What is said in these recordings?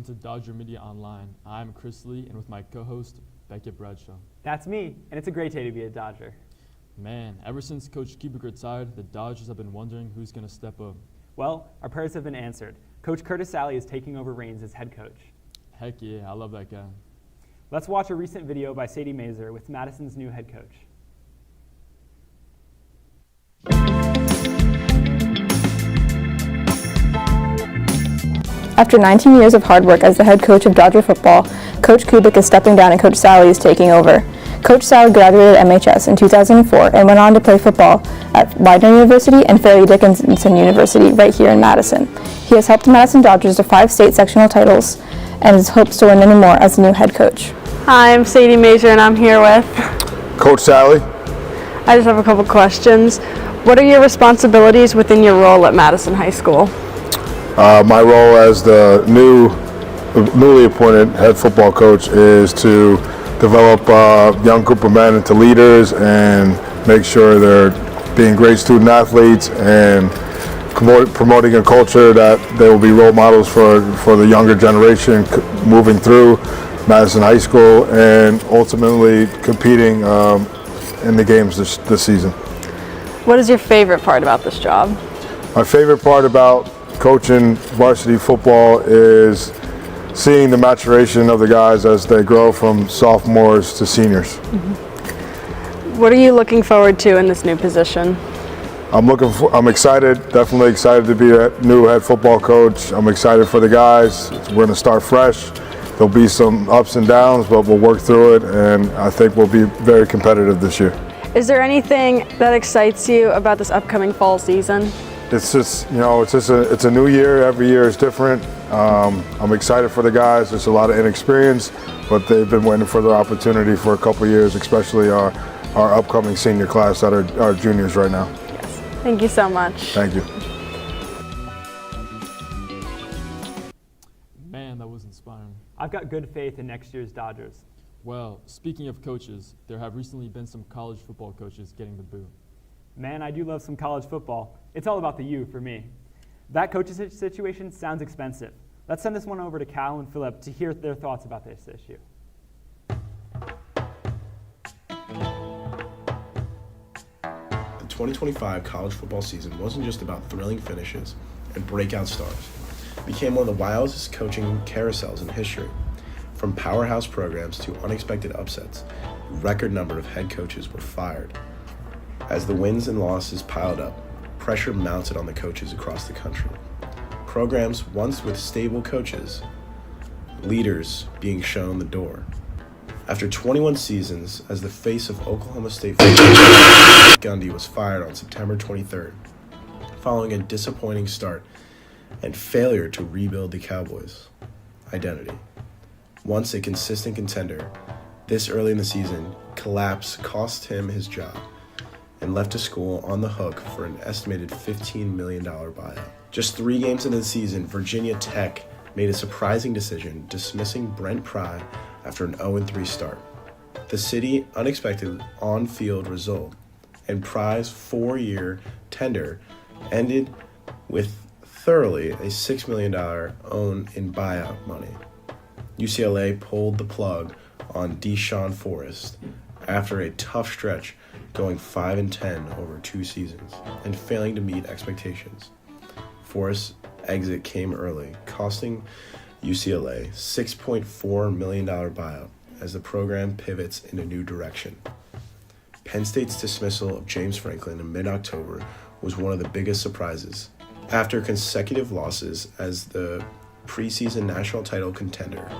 welcome to Dodger Media Online. I'm Chris Lee, and with my co-host, Beckett Bradshaw. That's me, and it's a great day to be a Dodger. Man, ever since Coach Kubiak retired, the Dodgers have been wondering who's going to step up. Well, our prayers have been answered. Coach Curtis Sally is taking over reins as head coach. Heck yeah, I love that guy. Let's watch a recent video by Sadie Mazer with Madison's new head coach. After 19 years of hard work as the head coach of Dodger football, Coach Kubiak is stepping down and Coach Sally is taking over. Coach Sally graduated MHS in 2004 and went on to play football at Widener University and Fairleigh Dickinson University right here in Madison. He has helped the Madison Dodgers to 5 state sectional titles and hopes to win many more as the new head coach. Hi, I'm Sadie Mazer and I'm here with Coach Sally. I just have a couple questions. What are your responsibilities within your role at Madison High School? My role as the newly appointed head football coach is to develop a young group of men into leaders and make sure they're being great student athletes and promoting a culture that they will be role models for the younger generation moving through Madison High School and ultimately competing in the games this season. What is your favorite part about this job? My favorite part about coaching varsity football is seeing the maturation of the guys as they grow from sophomores to seniors. What are you looking forward to in this new position? I'm excited, definitely excited to be a new head football coach. I'm excited for the guys. We're going to start fresh. There'll be some ups and downs, but we'll work through it, and I think we'll be very competitive this year. Is there anything that excites you about this upcoming fall season? It's just, it's a new year. Every year is different. I'm excited for the guys. There's a lot of inexperience, but they've been waiting for their opportunity for a couple of years, especially our upcoming senior class that are juniors right now. Yes. Thank you so much. Thank you. Man, that was inspiring. I've got good faith in next year's Dodgers. Well, speaking of coaches, there have recently been some college football coaches getting the boot. Man, I do love some college football. It's all about the U for me. That coaching situation sounds expensive. Let's send this one over to Cal and Philip to hear their thoughts about this issue. The 2025 college football season wasn't just about thrilling finishes and breakout stars. It became one of the wildest coaching carousels in history. From powerhouse programs to unexpected upsets, a record number of head coaches were fired. As the wins and losses piled up, pressure mounted on the coaches across the country. Programs once with stable coaches, leaders being shown the door. After 21 seasons as the face of Oklahoma State football, Gundy was fired on September 23rd, following a disappointing start and failure to rebuild the Cowboys' identity. Once a consistent contender, this early in the season, collapse cost him his job and left the school on the hook for an estimated $15 million buyout. Just 3 games into the season, Virginia Tech made a surprising decision dismissing Brent Pry after an 0-3 start. The city unexpected on-field result and Pry's 4-year tender ended with thoroughly a $6 million own in buyout money. UCLA pulled the plug on Deshaun Forrest after a tough stretch going 5-10 over 2 seasons and failing to meet expectations. Forrest's exit came early, costing UCLA $6.4 million buyout as the program pivots in a new direction. Penn State's dismissal of James Franklin in mid-October was one of the biggest surprises. After consecutive losses as the preseason national title contender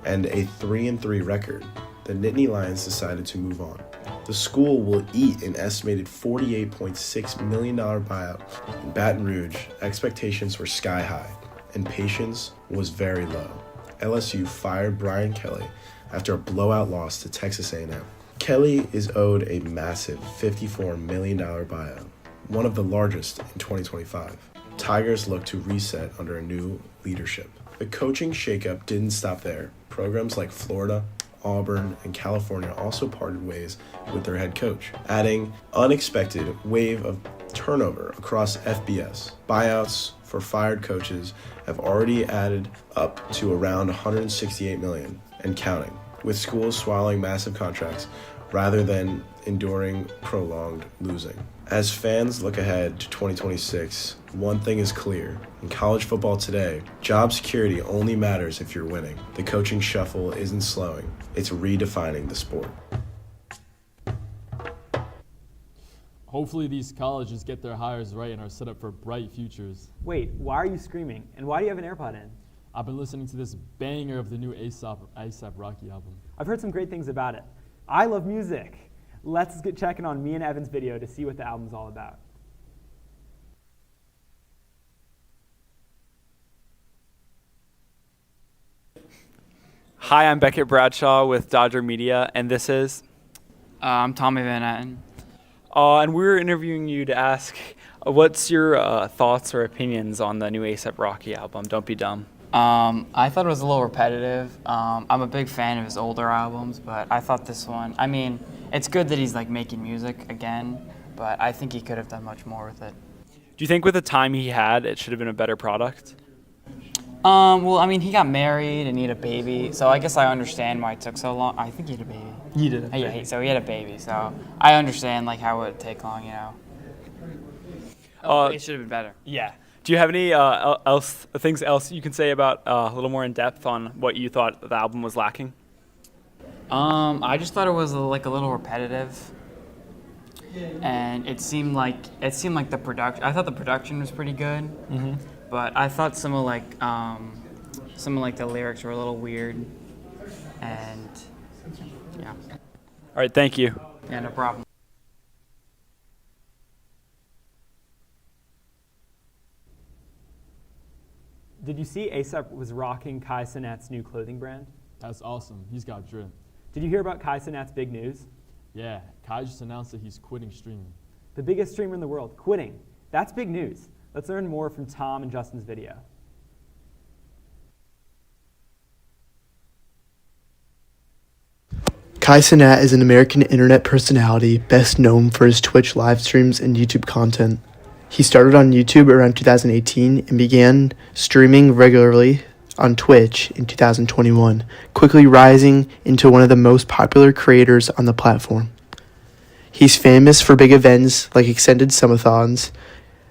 and a 3-3 record, the Nittany Lions decided to move on. The school will eat an estimated $48.6 million buyout. In Baton Rouge, expectations were sky high, and patience was very low. LSU fired Brian Kelly after a blowout loss to Texas A&M. Kelly is owed a massive $54 million buyout, one of the largest in 2025. Tigers look to reset under a new leadership. The coaching shakeup didn't stop there. Programs like Florida, Auburn, and California also parted ways with their head coach, adding unexpected wave of turnover across FBS. Buyouts for fired coaches have already added up to around $168 million and counting, with schools swallowing massive contracts rather than enduring prolonged losing. As fans look ahead to 2026, one thing is clear. In college football today, job security only matters if you're winning. The coaching shuffle isn't slowing, it's redefining the sport. Hopefully these colleges get their hires right and are set up for bright futures. Wait, why are you screaming? And why do you have an AirPod in? I've been listening to this banger of the new A$AP Rocky album. I've heard some great things about it. I love music. Let's get checking on me and Evan's video to see what the album's all about. Hi, I'm Beckett Bradshaw with Dodger Media, and this is... I'm Tommy Van Etten. and we're interviewing you to ask, what's your thoughts or opinions on the new A$AP Rocky album, Don't Be Dumb? I thought it was a little repetitive. I'm a big fan of his older albums, but I thought this one, I mean, it's good that he's like making music again, but I think he could have done much more with it. Do you think with the time he had, it should have been a better product? Well, I mean, he got married and he had a baby, so I guess I understand why it took so long. I think he had a baby. He did. Yeah, so he had a baby, so I understand like how it would take long, you know. It should have been better. Yeah. Do you have any things else you can say about a little more in depth on what you thought the album was lacking? I just thought it was like a little repetitive, and it seemed like the production. I thought the production was pretty good, but I thought some of the lyrics were a little weird, and yeah. All right, thank you. Yeah, no problem. Did you see A$AP was rocking Kai Cenat's new clothing brand? That's awesome. He's got drip. Did you hear about Kai Cenat's big news? Yeah, Kai just announced that he's quitting streaming. The biggest streamer in the world, quitting. That's big news. Let's learn more from Tom and Justin's video. Kai Cenat is an American internet personality best known for his Twitch live streams and YouTube content. He started on YouTube around 2018 and began streaming regularly on Twitch in 2021, quickly rising into one of the most popular creators on the platform. He's famous for big events like extended sumathons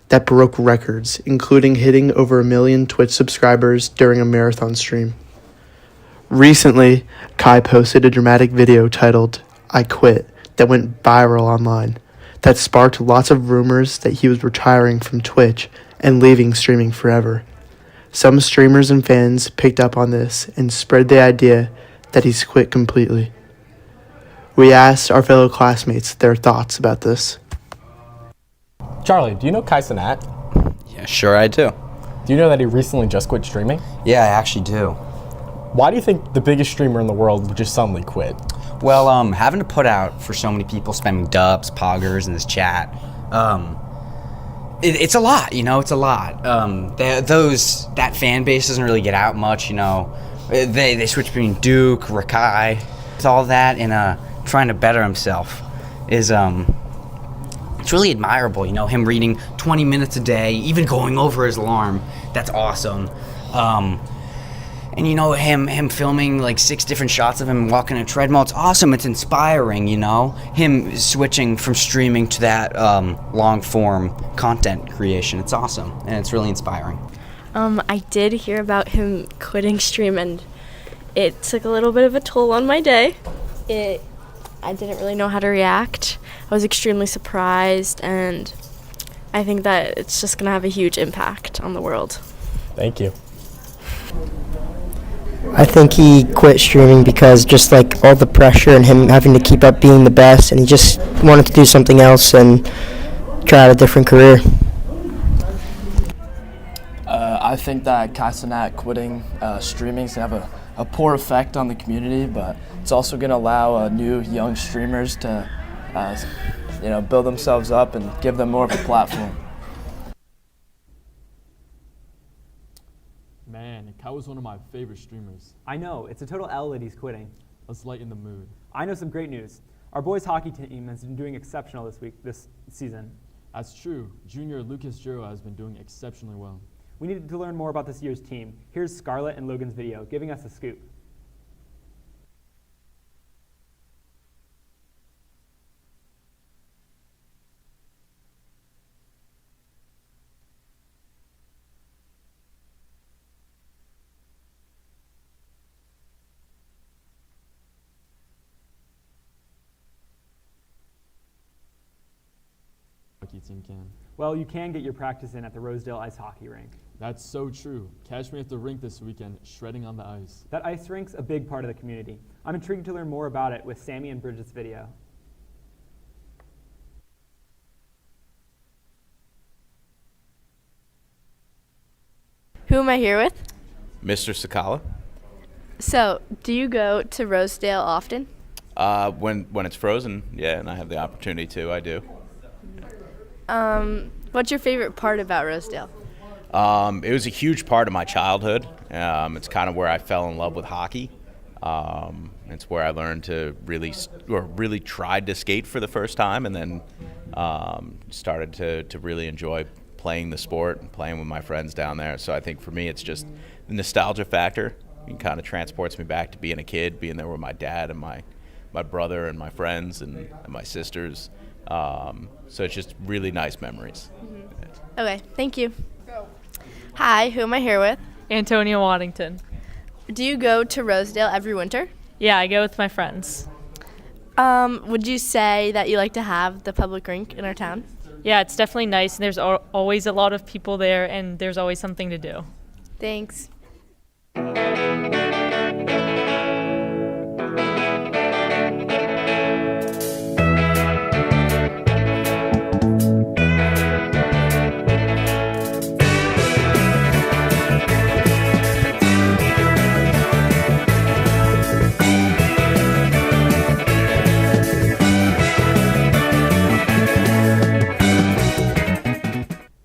that broke records, including hitting over 1 million Twitch subscribers during a marathon stream. Recently, Kai posted a dramatic video titled, "I Quit," that went viral online. That sparked lots of rumors that he was retiring from Twitch and leaving streaming forever. Some streamers and fans picked up on this and spread the idea that he's quit completely. We asked our fellow classmates their thoughts about this. Charlie, do you know Kai Cenat? Yeah, sure I do. Do you know that he recently just quit streaming? Yeah, I actually do. Why do you think the biggest streamer in the world would just suddenly quit? Well, having to put out for so many people, spamming dubs, poggers in this chat, it's a lot, you know, it's a lot. That fan base doesn't really get out much, you know. They switch between Duke, Rakai, it's all that, and trying to better himself is, it's really admirable, you know, him reading 20 minutes a day, even going over his alarm. That's awesome. And you know, him filming like 6 different shots of him walking a treadmill, it's awesome, it's inspiring, you know? Him switching from streaming to that long form content creation, it's awesome, and it's really inspiring. I did hear about him quitting stream, and it took a little bit of a toll on my day. I didn't really know how to react. I was extremely surprised, and I think that it's just gonna have a huge impact on the world. Thank you. I think he quit streaming because just like all the pressure and him having to keep up being the best, and he just wanted to do something else and try out a different career. I think that Kai Cenat quitting streaming is going to have a poor effect on the community, but it's also going to allow new young streamers to build themselves up and give them more of a platform. Man, Kai was one of my favorite streamers. I know, it's a total L that he's quitting. Let's lighten the mood. I know some great news. Our boys hockey team has been doing exceptional this season. That's true. Junior Lucas Giroux has been doing exceptionally well. We needed to learn more about this year's team. Here's Scarlett and Logan's video giving us a scoop. Hockey team can. Well, you can get your practice in at the Rosedale Ice Hockey Rink. That's so true. Catch me at the rink this weekend, shredding on the ice. That ice rink's a big part of the community. I'm intrigued to learn more about it with Sammy and Bridget's video. Who am I here with? Mr. Sakala. So, do you go to Rosedale often? When it's frozen, yeah, and I have the opportunity to, I do. What's your favorite part about Rosedale? It was a huge part of my childhood. It's kind of where I fell in love with hockey. It's where I learned to really tried to skate for the first time, and then started to really enjoy playing the sport and playing with my friends down there. So I think for me, it's just the nostalgia factor. It kind of transports me back to being a kid, being there with my dad and my brother and my friends and my sisters. So it's just really nice memories. Okay, thank you. Hi, who am I here with? Antonia Waddington. Do you go to Rosedale every winter? Yeah, I go with my friends. Would you say that you like to have the public rink in our town? Yeah, it's definitely nice, and there's always a lot of people there, and there's always something to do. Thanks.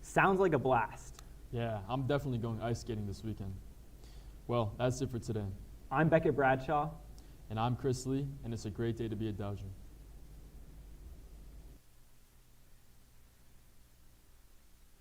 Sounds like a blast. Yeah, I'm definitely going ice skating this weekend. Well, that's it for today. I'm Beckett Bradshaw. And I'm Chris Lee, and it's a great day to be a Dodger.